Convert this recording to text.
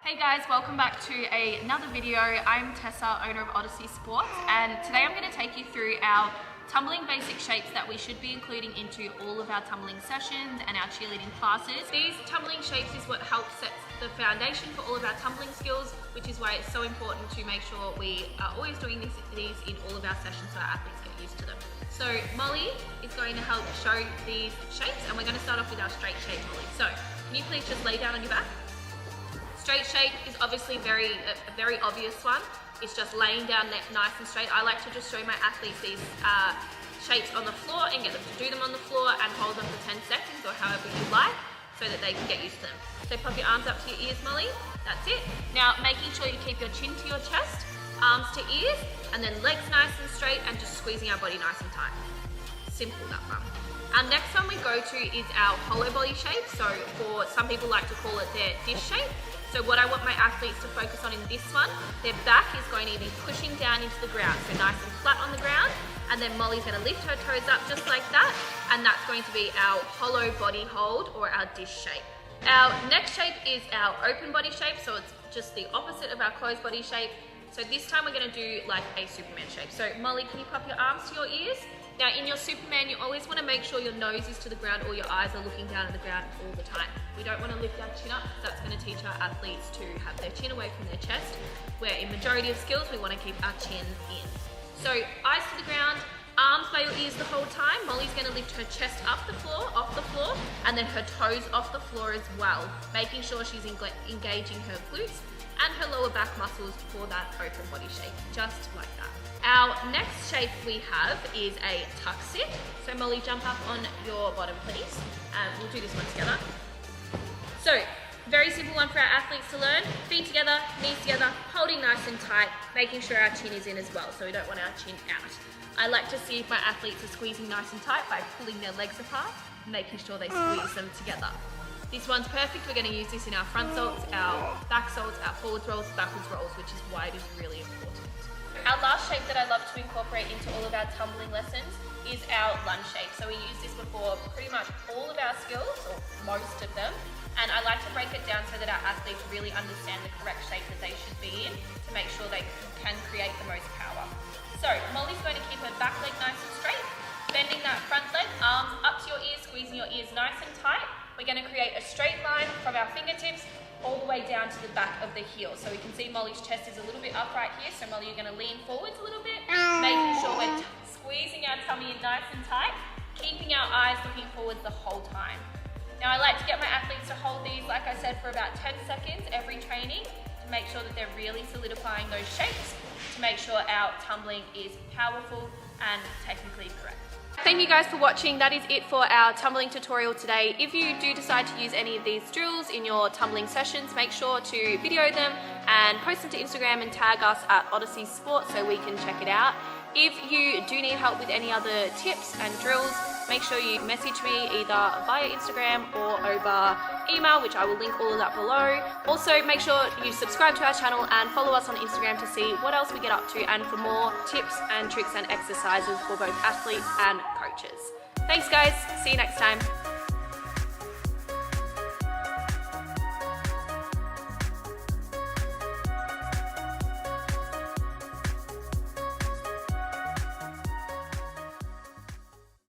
Hey guys, welcome back to another video. I'm Tessa, owner of Odyssey Sports, and today I'm going to take you through our tumbling basic shapes that we should be including into all of our tumbling sessions and our cheerleading classes. These tumbling shapes is what helps set the foundation for all of our tumbling skills, which is why it's so important to make sure we are always doing these in all of our sessions so our athletes get used to them. So Molly is going to help show these shapes, and we're going to start off with our straight shape, Molly. So can you please just lay down on your back? Straight shape is obviously a very obvious one. It's just laying down nice and straight. I like to just show my athletes these shapes on the floor and get them to do them on the floor and hold them for 10 seconds or however you like so that they can get used to them. So pop your arms up to your ears, Molly. That's it. Now making sure you keep your chin to your chest, arms to ears, and then legs nice and straight and just squeezing our body nice and tight. Simple, that one. Our next one we go to is our hollow body shape. So for some people like to call it their dish shape. So what I want my athletes to focus on in this one, their back is going to be pushing down into the ground, so nice and flat on the ground, and then Molly's going to lift her toes up just like that, and that's going to be our hollow body hold or our dish shape. Our next shape is our open body shape, so it's just the opposite of our closed body shape. So this time we're going to do like a Superman shape. So Molly, can you pop your arms to your ears? Now in your Superman, you always want to make sure your nose is to the ground or your eyes are looking down at the ground all the time. We don't want to lift our chin up because that's going to teach our athletes to have their chin away from their chest, where in majority of skills, we want to keep our chin in. So eyes to the ground, arms by your ears the whole time. Molly's going to lift her chest up the floor, off the floor, and then her toes off the floor as well, making sure she's engaging her glutes and her lower back muscles for that open body shape, just like that. Our next shape we have is a tuck sit. So Molly, jump up on your bottom, please. We'll do this one together. So, very simple one for our athletes to learn. Feet together, knees together, holding nice and tight, making sure our chin is in as well, so we don't want our chin out. I like to see if my athletes are squeezing nice and tight by pulling their legs apart, making sure they squeeze them together. This one's perfect. We're going to use this in our front salts, our back salts, our forwards rolls, backwards rolls, which is why it is really important. Our last shape that I love to incorporate into all of our tumbling lessons is our lunge shape. So we use this before pretty much all of our skills, or most of them, and I like to break it down so that our athletes really understand the correct shape that they should be in to make sure they can create the most power. So Molly's going to keep her back leg nice and straight, bending that front leg, arms up to your ears, squeezing your ears nice and tight. We're going to create a straight line from our fingertips all the way down to the back of the heel. So we can see Molly's chest is a little bit upright here. So Molly, you're going to lean forwards a little bit, making sure we're squeezing our tummy in nice and tight, keeping our eyes looking forwards the whole time. Now I like to get my athletes to hold these, like I said, for about 10 seconds every training to make sure that they're really solidifying those shapes, to make sure our tumbling is powerful and technically correct. Thank you guys for watching. That is it for our tumbling tutorial today. If you do decide to use any of these drills in your tumbling sessions, make sure to video them and post them to Instagram and tag us at Odyssey Sports so we can check it out. If you do need help with any other tips and drills, make sure you message me either via Instagram or over email, which I will link all of that below. Also, make sure you subscribe to our channel and follow us on Instagram to see what else we get up to and for more tips and tricks and exercises for both athletes and coaches. Thanks guys, see you next time.